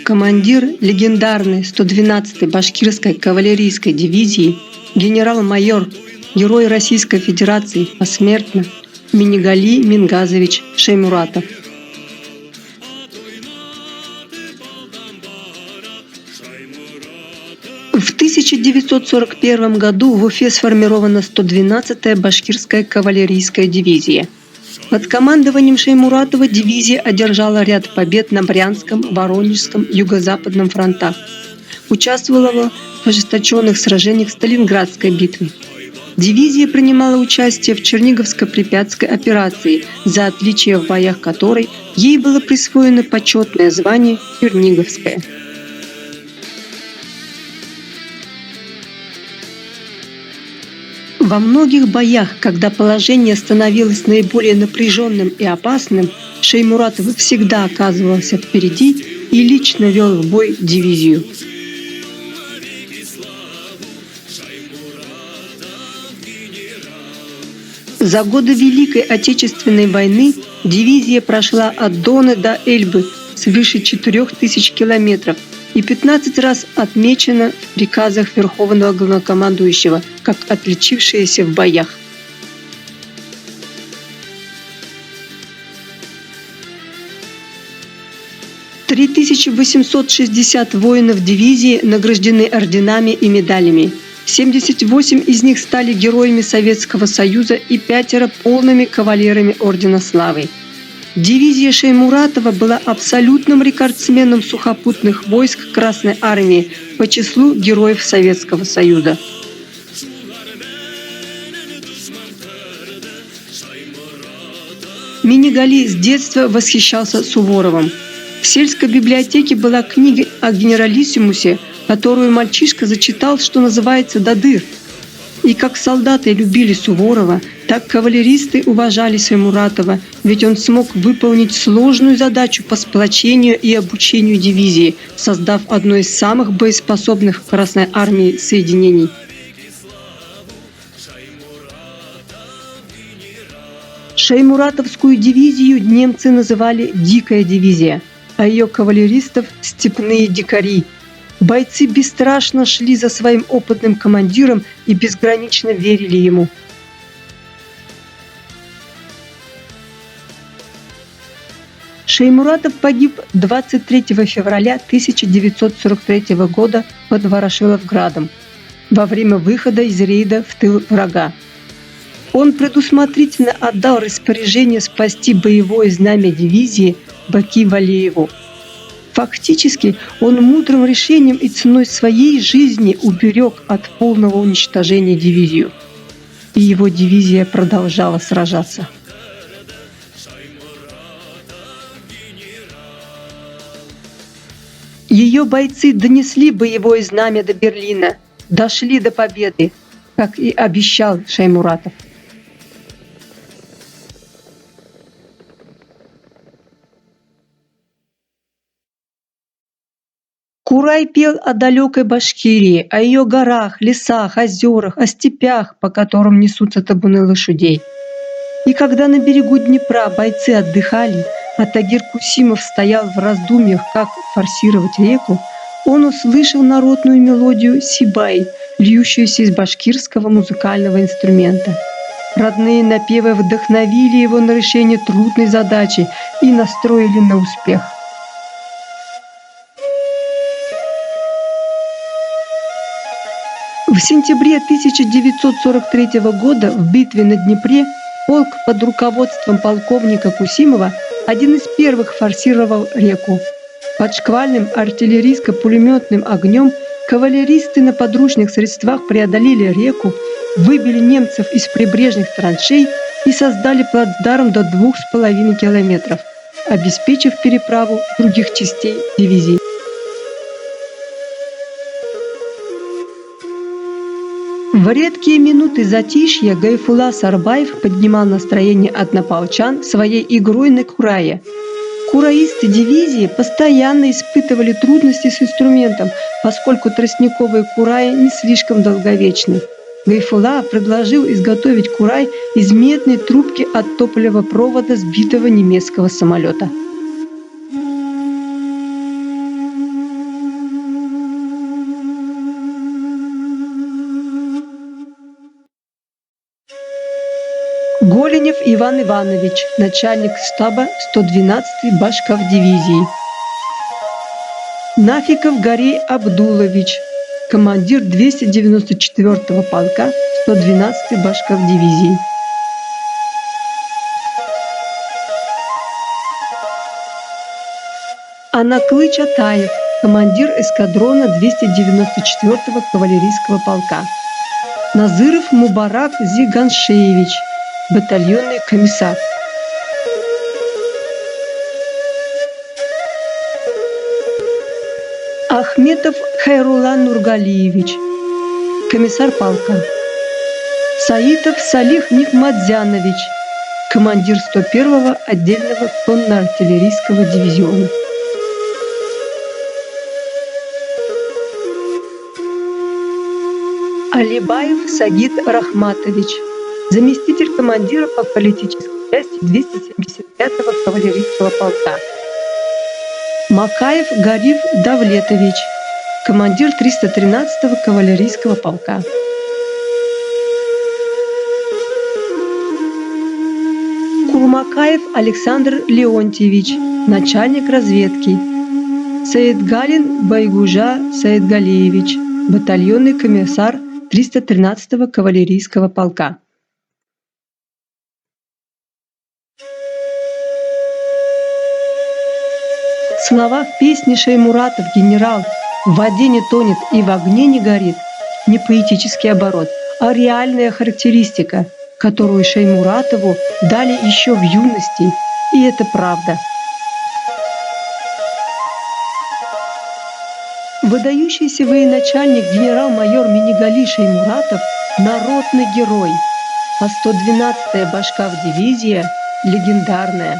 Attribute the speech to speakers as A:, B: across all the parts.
A: Командир легендарной 112-й башкирской кавалерийской дивизии, генерал-майор, герой Российской Федерации посмертно Минигали Мингазович Шаймуратов. В 1941 году в Уфе сформирована 112-я башкирская кавалерийская дивизия. Под командованием Шаймуратова дивизия одержала ряд побед на Брянском, Воронежском, Юго-Западном фронтах. Участвовала в ожесточенных сражениях Сталинградской битвы. Дивизия принимала участие в Черниговско-Припятской операции, за отличие в боях которой ей было присвоено почетное звание «Черниговская». Во многих боях, когда положение становилось наиболее напряженным и опасным, Шаймуратов всегда оказывался впереди и лично вел в бой дивизию. За годы Великой Отечественной войны дивизия прошла от Дона до Эльбы свыше 4000 километров и 15 раз отмечена в приказах Верховного Главнокомандующего как отличившаяся в боях. – 3860 воинов дивизии награждены орденами и медалями. 78 из них стали героями Советского Союза и 5 полными кавалерами Ордена Славы. Дивизия Шаймуратова была абсолютным рекордсменом сухопутных войск Красной Армии по числу героев Советского Союза. Минигали с детства восхищался Суворовым. В сельской библиотеке была книга о генералиссимусе, которую мальчишка зачитал, что называется, до дыр. И как солдаты любили Суворова, так кавалеристы уважали Шаймуратова, ведь он смог выполнить сложную задачу по сплочению и обучению дивизии, создав одно из самых боеспособных в Красной Армии соединений. Шаймуратовскую дивизию немцы называли «Дикая дивизия», а ее кавалеристов – «Степные дикари». Бойцы бесстрашно шли за своим опытным командиром и безгранично верили ему. Шаймуратов погиб 23 февраля 1943 года под Ворошиловградом во время выхода из рейда в тыл врага. Он предусмотрительно отдал распоряжение спасти боевое знамя дивизии Баки-Валееву. Фактически он мудрым решением и ценой своей жизни уберег от полного уничтожения дивизию. И его дивизия продолжала сражаться. Ее бойцы донесли боевое знамя до Берлина, дошли до победы, как и обещал Шаймуратов. Курай пел о далекой Башкирии, о ее горах, лесах, озерах, о степях, по которым несутся табуны лошадей. И когда на берегу Днепра бойцы отдыхали, а Тагир Кусимов стоял в раздумьях, как форсировать реку, он услышал народную мелодию «Сибай», льющуюся из башкирского музыкального инструмента. Родные напевы вдохновили его на решение трудной задачи и настроили на успех. В сентябре 1943 года в битве на Днепре полк под руководством полковника Кусимова один из первых форсировал реку. Под шквальным артиллерийско-пулеметным огнем кавалеристы на подручных средствах преодолели реку, выбили немцев из прибрежных траншей и создали плацдарм до 2,5 километров, обеспечив переправу других частей дивизии. В редкие минуты затишья Гайфулла Сарбаев поднимал настроение однополчан своей игрой на курае. Кураисты дивизии постоянно испытывали трудности с инструментом, поскольку тростниковые кураи не слишком долговечны. Гайфулла предложил изготовить курай из медной трубки от топливопровода сбитого немецкого самолета. Голенев Иван Иванович, начальник штаба 112-й Башкавдивизии. Нафиков Гарей Абдулович, командир 294-го полка 112-й Башкавдивизии. Анаклыч Атаев, командир эскадрона 294-го кавалерийского полка. Назыров Мубарак Зиганшеевич, батальонный комиссар. Ахметов Хайрулан Нургалиевич, комиссар полка. Саитов Салих Нигматзянович, командир 101-го отдельного конно-артиллерийского дивизиона. Алибаев Сагит Рахматович, заместитель командира по политической части 275-го кавалерийского полка. Макаев Гариф Давлетович, командир 313-го кавалерийского полка. Курмакаев Александр Леонтьевич, начальник разведки. Саидгалин Байгужа Саидгалиевич, батальонный комиссар 313-го кавалерийского полка. Слова в песне Шаймуратов «Генерал» «В воде не тонет и в огне не горит» не поэтический оборот, а реальная характеристика, которую Шаймуратову дали еще в юности, и это правда. Выдающийся военачальник генерал-майор Минигали Шаймуратов – народный герой, а 112-я Башкавдивизия – легендарная.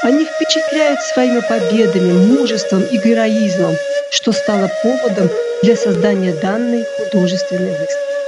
A: Они впечатляют своими победами, мужеством и героизмом, что стало поводом для создания данной художественной выставки.